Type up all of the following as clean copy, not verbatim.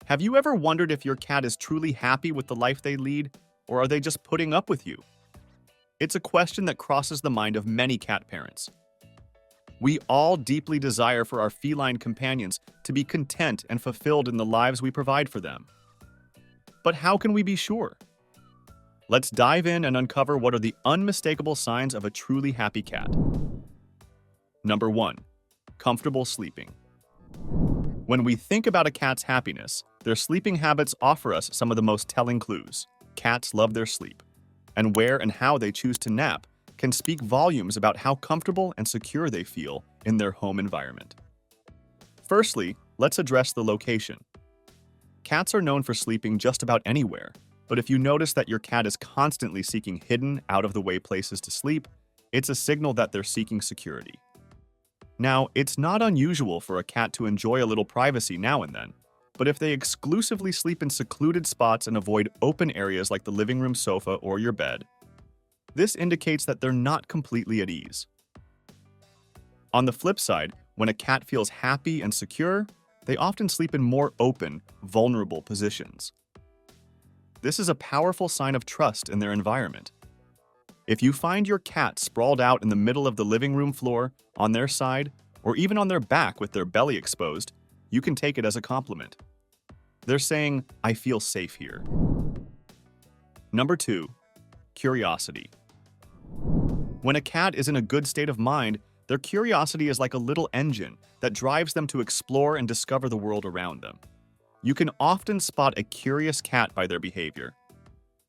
Have you ever wondered if your cat is truly happy with the life they lead, or are they just putting up with you? It's a question that crosses the mind of many cat parents. We all deeply desire for our feline companions to be content and fulfilled in the lives we provide for them. But how can we be sure? Let's dive in and uncover what are the unmistakable signs of a truly happy cat. Number 1. Comfortable sleeping. When we think about a cat's happiness, their sleeping habits offer us some of the most telling clues. Cats love their sleep, and where and how they choose to nap can speak volumes about how comfortable and secure they feel in their home environment. Firstly, let's address the location. Cats are known for sleeping just about anywhere, but if you notice that your cat is constantly seeking hidden, out-of-the-way places to sleep, it's a signal that they're seeking security. Now, it's not unusual for a cat to enjoy a little privacy now and then, but if they exclusively sleep in secluded spots and avoid open areas like the living room sofa or your bed, this indicates that they're not completely at ease. On the flip side, when a cat feels happy and secure, they often sleep in more open, vulnerable positions. This is a powerful sign of trust in their environment. If you find your cat sprawled out in the middle of the living room floor, on their side, or even on their back with their belly exposed, you can take it as a compliment. They're saying, "I feel safe here." Number 2. Curiosity. When a cat is in a good state of mind, their curiosity is like a little engine that drives them to explore and discover the world around them. You can often spot a curious cat by their behavior.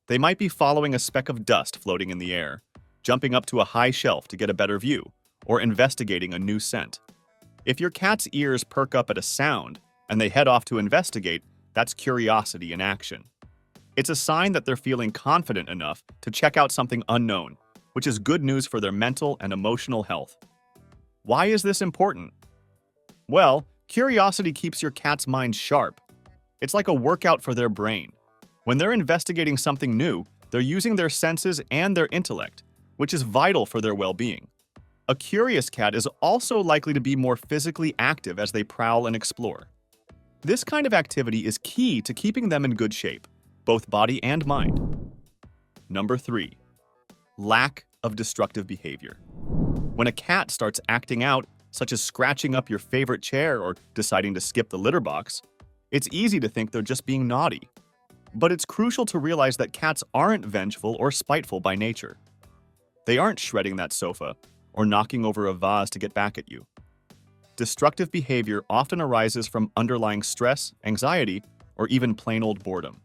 They might be following a speck of dust floating in the air, jumping up to a high shelf to get a better view, or investigating a new scent. If your cat's ears perk up at a sound and they head off to investigate, that's curiosity in action. It's a sign that they're feeling confident enough to check out something unknown, which is good news for their mental and emotional health. Why is this important? Well, curiosity keeps your cat's mind sharp. It's like a workout for their brain. When they're investigating something new, they're using their senses and their intellect, which is vital for their well-being. A curious cat is also likely to be more physically active as they prowl and explore. This kind of activity is key to keeping them in good shape, both body and mind. Number 3. Lack of destructive behavior. When a cat starts acting out, such as scratching up your favorite chair or deciding to skip the litter box, it's easy to think they're just being naughty. But it's crucial to realize that cats aren't vengeful or spiteful by nature. They aren't shredding that sofa or knocking over a vase to get back at you. Destructive behavior often arises from underlying stress, anxiety, or even plain old boredom.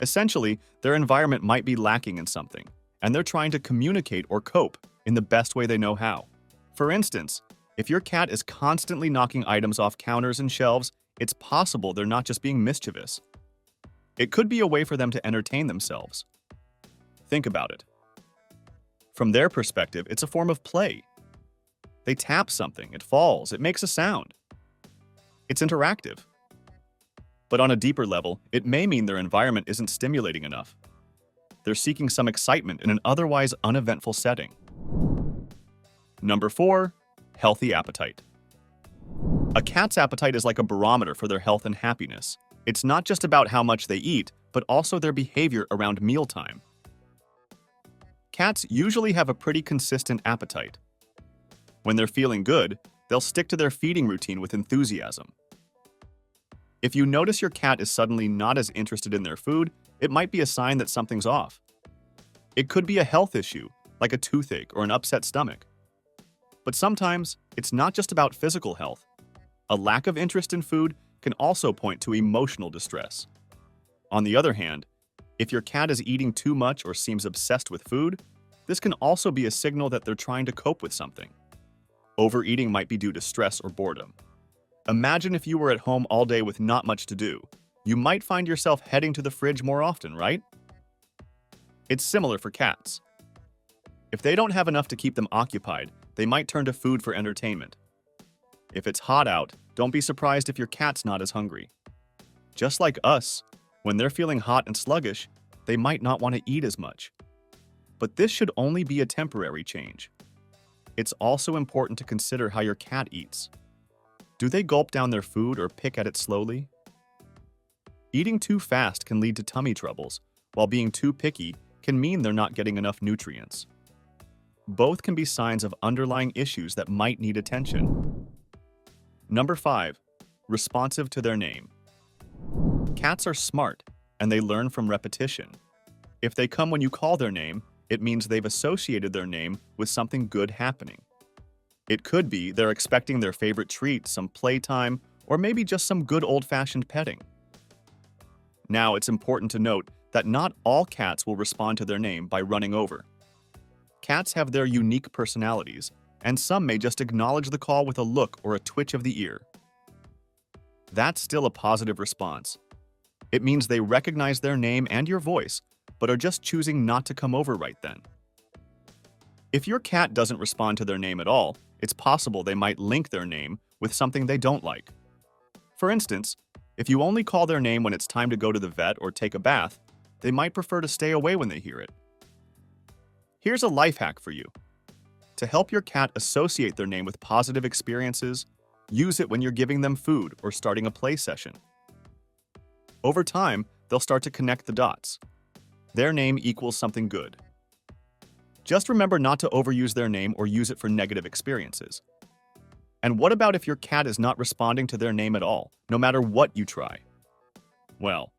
Essentially, their environment might be lacking in something, and they're trying to communicate or cope in the best way they know how. For instance, if your cat is constantly knocking items off counters and shelves, it's possible they're not just being mischievous. It could be a way for them to entertain themselves. Think about it. From their perspective, it's a form of play. They tap something, it falls, it makes a sound. It's interactive. But on a deeper level, it may mean their environment isn't stimulating enough. They're seeking some excitement in an otherwise uneventful setting. Number 4. Healthy appetite. A cat's appetite is like a barometer for their health and happiness. It's not just about how much they eat, but also their behavior around mealtime. Cats usually have a pretty consistent appetite. When they're feeling good, they'll stick to their feeding routine with enthusiasm. If you notice your cat is suddenly not as interested in their food, it might be a sign that something's off. It could be a health issue, like a toothache or an upset stomach. But sometimes, it's not just about physical health. A lack of interest in food can also point to emotional distress. On the other hand, if your cat is eating too much or seems obsessed with food, this can also be a signal that they're trying to cope with something. Overeating might be due to stress or boredom. Imagine if you were at home all day with not much to do. You might find yourself heading to the fridge more often, right? It's similar for cats. If they don't have enough to keep them occupied, they might turn to food for entertainment. If it's hot out, don't be surprised if your cat's not as hungry. Just like us, when they're feeling hot and sluggish, they might not want to eat as much. But this should only be a temporary change. It's also important to consider how your cat eats. Do they gulp down their food or pick at it slowly? Eating too fast can lead to tummy troubles, while being too picky can mean they're not getting enough nutrients. Both can be signs of underlying issues that might need attention. Number 5. Responsive to their name. Cats are smart, and they learn from repetition. If they come when you call their name, it means they've associated their name with something good happening. It could be they're expecting their favorite treat, some playtime, or maybe just some good old-fashioned petting. Now, it's important to note that not all cats will respond to their name by running over. Cats have their unique personalities, and some may just acknowledge the call with a look or a twitch of the ear. That's still a positive response. It means they recognize their name and your voice, but are just choosing not to come over right then. If your cat doesn't respond to their name at all, it's possible they might link their name with something they don't like. For instance, if you only call their name when it's time to go to the vet or take a bath, they might prefer to stay away when they hear it. Here's a life hack for you. To help your cat associate their name with positive experiences, use it when you're giving them food or starting a play session. Over time, they'll start to connect the dots. Their name equals something good. Just remember not to overuse their name or use it for negative experiences. And what about if your cat is not responding to their name at all, no matter what you try? Well,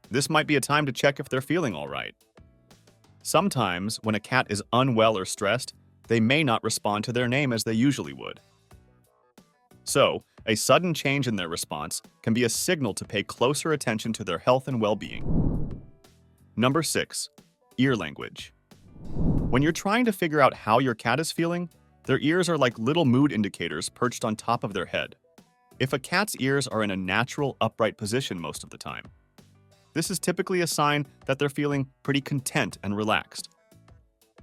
this might be a time to check if they're feeling all right. Sometimes, when a cat is unwell or stressed, they may not respond to their name as they usually would. So, a sudden change in their response can be a signal to pay closer attention to their health and well-being. Number 6. Ear language. When you're trying to figure out how your cat is feeling, their ears are like little mood indicators perched on top of their head. If a cat's ears are in a natural, upright position most of the time, this is typically a sign that they're feeling pretty content and relaxed.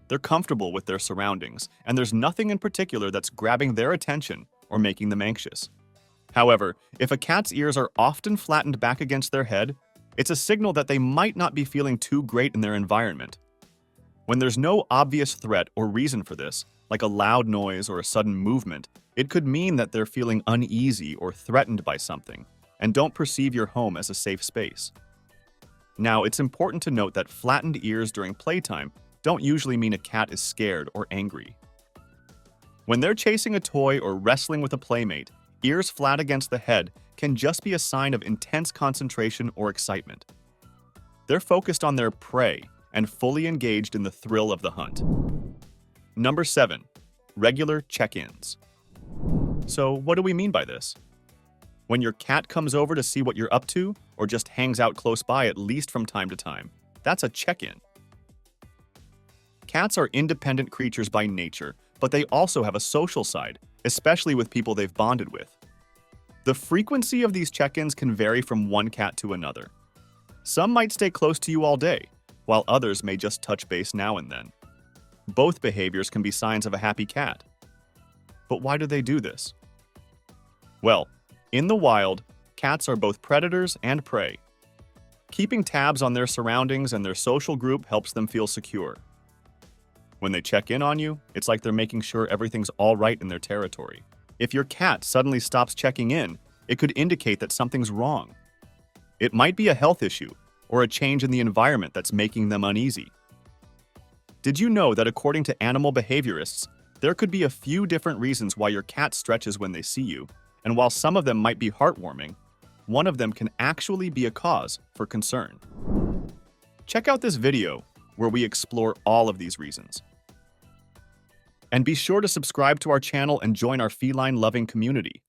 They're comfortable with their surroundings, and there's nothing in particular that's grabbing their attention or making them anxious. However, if a cat's ears are often flattened back against their head, it's a signal that they might not be feeling too great in their environment. When there's no obvious threat or reason for this, like a loud noise or a sudden movement, it could mean that they're feeling uneasy or threatened by something, and don't perceive your home as a safe space. Now, it's important to note that flattened ears during playtime don't usually mean a cat is scared or angry. When they're chasing a toy or wrestling with a playmate, ears flat against the head can just be a sign of intense concentration or excitement. They're focused on their prey and fully engaged in the thrill of the hunt. Number 7. Regular check-ins. So, what do we mean by this? When your cat comes over to see what you're up to, or just hangs out close by at least from time to time, that's a check-in. Cats are independent creatures by nature, but they also have a social side, especially with people they've bonded with. The frequency of these check-ins can vary from one cat to another. Some might stay close to you all day, while others may just touch base now and then. Both behaviors can be signs of a happy cat. But why do they do this? Well, in the wild, cats are both predators and prey. Keeping tabs on their surroundings and their social group helps them feel secure. When they check in on you, it's like they're making sure everything's all right in their territory. If your cat suddenly stops checking in, it could indicate that something's wrong. It might be a health issue or a change in the environment that's making them uneasy. Did you know that according to animal behaviorists, there could be a few different reasons why your cat stretches when they see you, and while some of them might be heartwarming, one of them can actually be a cause for concern. Check out this video where we explore all of these reasons. And be sure to subscribe to our channel and join our feline-loving community.